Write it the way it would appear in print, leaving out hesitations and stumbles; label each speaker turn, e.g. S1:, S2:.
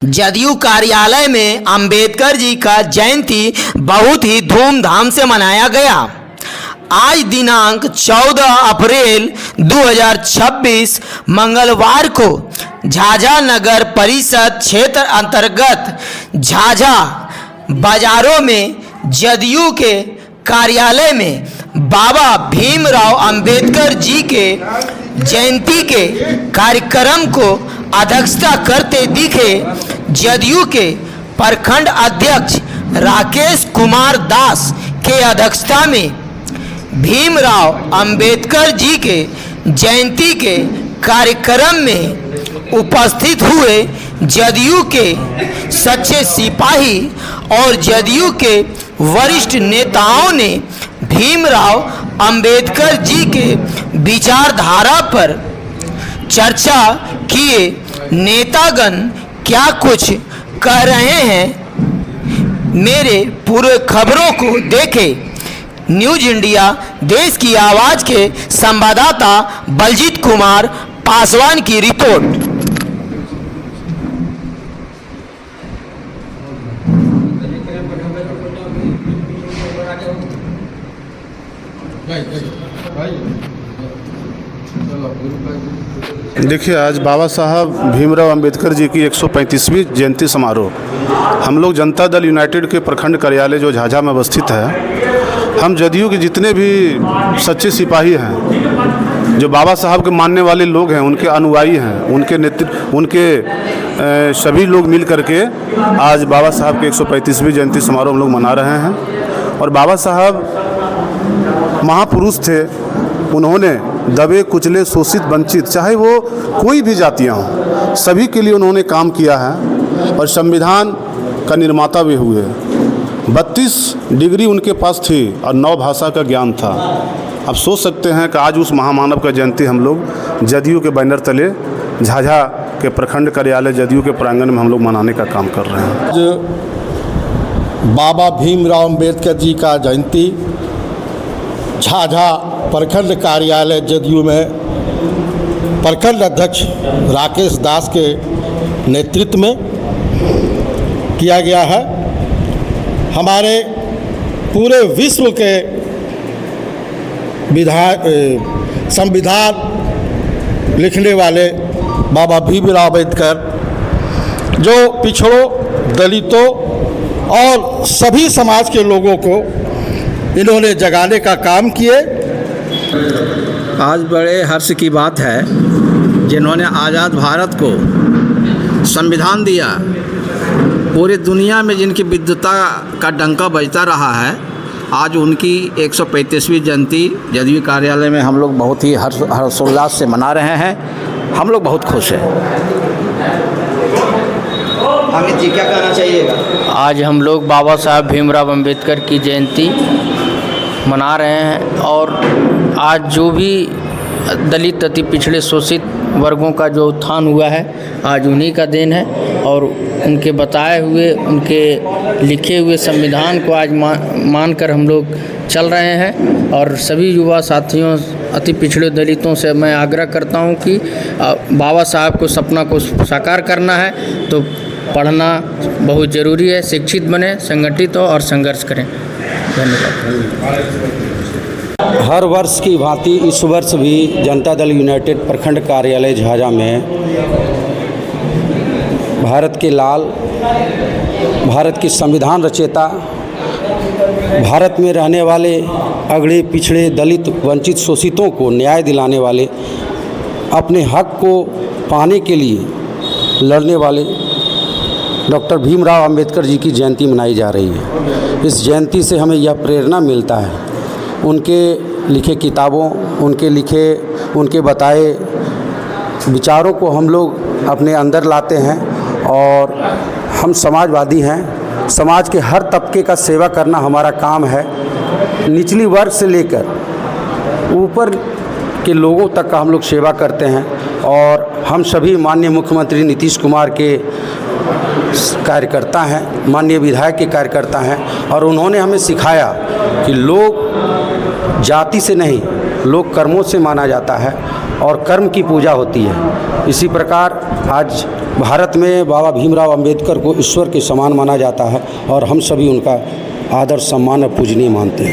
S1: जदयू कार्यालय में अंबेडकर जी का जयंती बहुत ही धूमधाम से मनाया गया। आज दिनांक 14 अप्रैल 2026 मंगलवार को झाझा नगर परिषद क्षेत्र अंतर्गत झाझा बाजारों में जदयू के कार्यालय में बाबा भीमराव अंबेडकर जी के जयंती के कार्यक्रम को अध्यक्षता करते दिखे जदयू के प्रखंड अध्यक्ष राकेश कुमार दास के अध्यक्षता में भीमराव अंबेडकर जी के जयंती के कार्यक्रम में उपस्थित हुए जदयू के सच्चे सिपाही और जदयू के वरिष्ठ नेताओं ने भीमराव अंबेडकर जी के विचारधारा पर चर्चा किए। नेतागण क्या कुछ कह रहे हैं, मेरे पूरे खबरों को देखें। न्यूज इंडिया देश की आवाज के संवाददाता बलजीत कुमार पासवान की रिपोर्ट।
S2: देखिए, आज बाबा साहब भीमराव अंबेडकर जी की 135वीं जयंती समारोह हम लोग जनता दल यूनाइटेड के प्रखंड कार्यालय जो झाझा में अवस्थित है, हम जदयू के जितने भी सच्चे सिपाही हैं, जो बाबा साहब के मानने वाले लोग हैं, उनके अनुयायी हैं, उनके नेतृत्व उनके सभी लोग मिल करके आज बाबा साहब के 135वीं जयंती समारोह हम लोग मना रहे हैं। और बाबा साहब महापुरुष थे। उन्होंने दबे कुचले शोषित वंचित चाहे वो कोई भी जातियाँ हों, सभी के लिए उन्होंने काम किया है और संविधान का निर्माता भी हुए। 32 डिग्री उनके पास थी और 9 भाषा का ज्ञान था। अब सोच सकते हैं कि आज उस महामानव का जयंती हम लोग जदयू के बैनर तले झाझा के प्रखंड कार्यालय जदयू के प्रांगण में हम लोग मनाने का काम कर रहे हैं।
S3: आज बाबा भीमराव अंबेडकर जी का जयंती झाझा प्रखंड कार्यालय जदयू में प्रखंड अध्यक्ष राकेश दास के नेतृत्व में किया गया है। हमारे पूरे विश्व के संविधान लिखने वाले बाबा भीमराव अंबेडकर जो पिछड़ों, दलितों और सभी समाज के लोगों को इन्होंने जगाने का काम किए।
S4: आज बड़े हर्ष की बात है, जिन्होंने आज़ाद भारत को संविधान दिया, पूरी दुनिया में जिनकी विद्वता का डंका बजता रहा है, आज उनकी 135वीं जयंती जदयू कार्यालय में हम लोग बहुत ही हर्षोल्लास से मना रहे हैं। हम लोग बहुत खुश हैं।
S1: अमित जी क्या कहना चाहिएगा?
S5: आज हम लोग बाबा साहब भीमराव अंबेडकर की जयंती मना रहे हैं और आज जो भी दलित अति पिछड़े शोषित वर्गों का जो उत्थान हुआ है, आज उन्हीं का देन है। और उनके बताए हुए, उनके लिखे हुए संविधान को आज मान कर हम लोग चल रहे हैं। और सभी युवा साथियों, अति पिछड़े दलितों से मैं आग्रह करता हूं कि बाबा साहब को सपना को साकार करना है तो पढ़ना बहुत ज़रूरी है। शिक्षित बने, संगठित हो और संघर्ष करें। धन्यवाद।
S6: हर वर्ष की भांति इस वर्ष भी जनता दल यूनाइटेड प्रखंड कार्यालय झाझा में भारत के लाल, भारत के संविधान रचयिता, भारत में रहने वाले अगड़े पिछड़े दलित वंचित शोषितों को न्याय दिलाने वाले, अपने हक को पाने के लिए लड़ने वाले डॉक्टर भीमराव अंबेडकर जी की जयंती मनाई जा रही है। इस जयंती से हमें यह प्रेरणा मिलता है, उनके लिखे किताबों, उनके बताए विचारों को हम लोग अपने अंदर लाते हैं। और हम समाजवादी हैं, समाज के हर तबके का सेवा करना हमारा काम है। निचली वर्ग से लेकर ऊपर के लोगों तक का हम लोग सेवा करते हैं। और हम सभी माननीय मुख्यमंत्री नीतीश कुमार के कार्यकर्ता हैं, माननीय विधायक के कार्यकर्ता हैं। और उन्होंने हमें सिखाया कि लोग जाति से नहीं, लोक कर्मों से माना जाता है और कर्म की पूजा होती है। इसी प्रकार आज भारत में बाबा भीमराव अंबेडकर को ईश्वर के समान माना जाता है और हम सभी उनका आदर सम्मान और पूजनीय मानते हैं।